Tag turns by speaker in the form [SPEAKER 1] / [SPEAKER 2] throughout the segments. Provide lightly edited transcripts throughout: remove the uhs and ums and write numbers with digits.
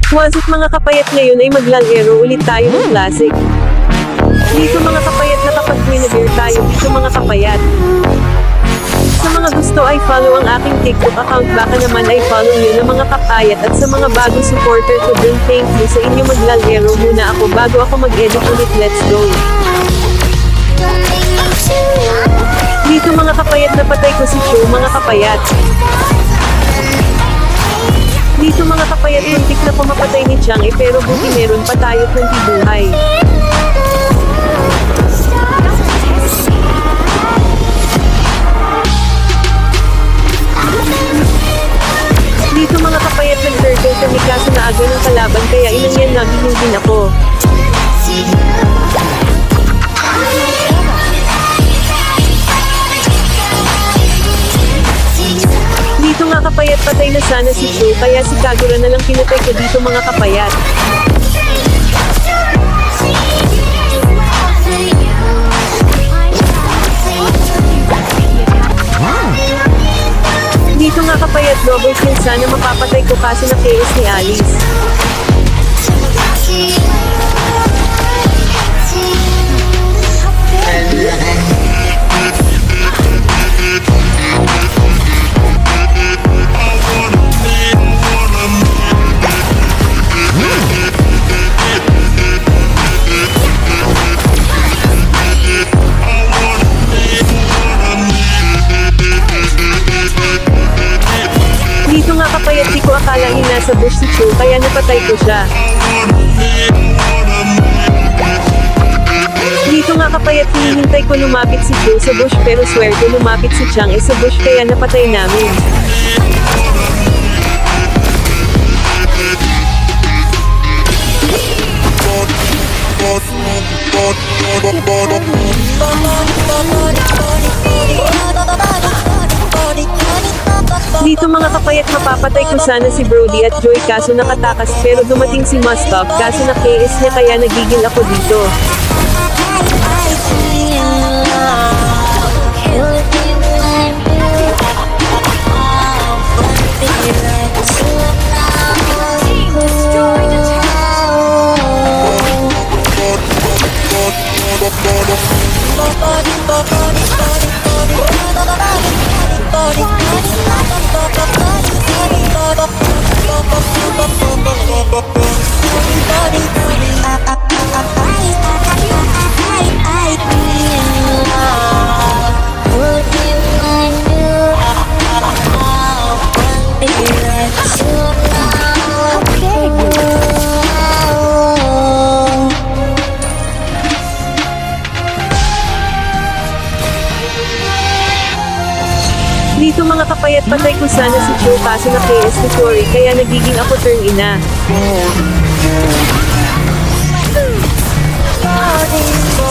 [SPEAKER 1] What's up mga kapayat, ngayon ay maglalaro ulit tayo ng classic. Dito mga kapayat, nakapag-winner tayo dito mga kapayat. Sa mga gusto ay follow ang aking TikTok account, baka naman ay follow nyo na mga kapayat, at sa mga bagong supporter ko din, thank you sa inyo. Maglalaro muna ako bago ako mag-edit ulit, let's go. Dito mga kapayat, napatay ko si Show mga kapayat. Dito mga kapayat, muntik na pumapatay ni Chang pero buti meron pa tayo 20 buhay. Dito mga kapayat, nag-turtle kami kaso naaga ng kalaban kaya ilang yan naging din ako. Dito nga kapayat, patay na sana si Chu, kaya si Kagura na lang pinatay ko dito mga kapayat. Dito nga kapayat, double kill, sana mapapatay ko kaso na KS ni Alice. Dito nga kapayat, di ko akalain nasa bush si Chu, kaya napatay ko siya. Dito nga kapayat, hinihintay ko lumapit si Chu sa bush pero swerte lumapit si Chang sa bush kaya napatay namin. Dito mga kapayat, mapapatay ko sana si Brody at Joy kaso nakatakas pero dumating si Mustaf kaso na KS niya kaya nagigil ako dito. Dito mga kapayat, patay ko sana si Chu kaso na KS ni Tori kaya nagiging ako turn ina.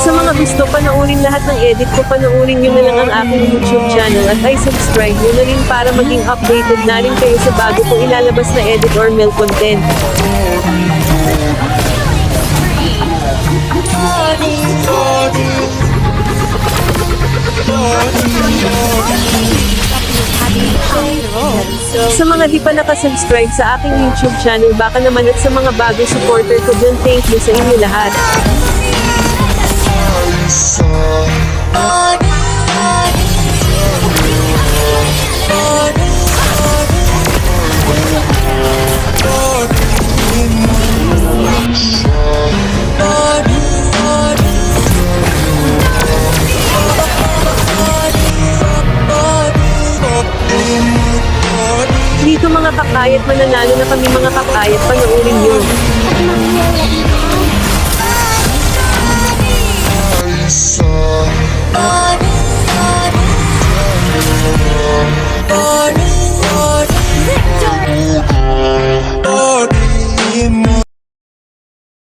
[SPEAKER 1] Sa mga gusto panoorin lahat ng edit ko, panoorin nyo na lang ang aking YouTube channel at ay subscribe nyo na rin para maging updated na rin kayo sa bago kong ilalabas na edit or mail content. Sa mga di pa nakasubscribe sa aking YouTube channel, baka naman, at sa mga bago supporter ko dyan, thank you sa inyo lahat. Dito mga kakayat, mananalo na kami mga kakayat, panoorin nyo.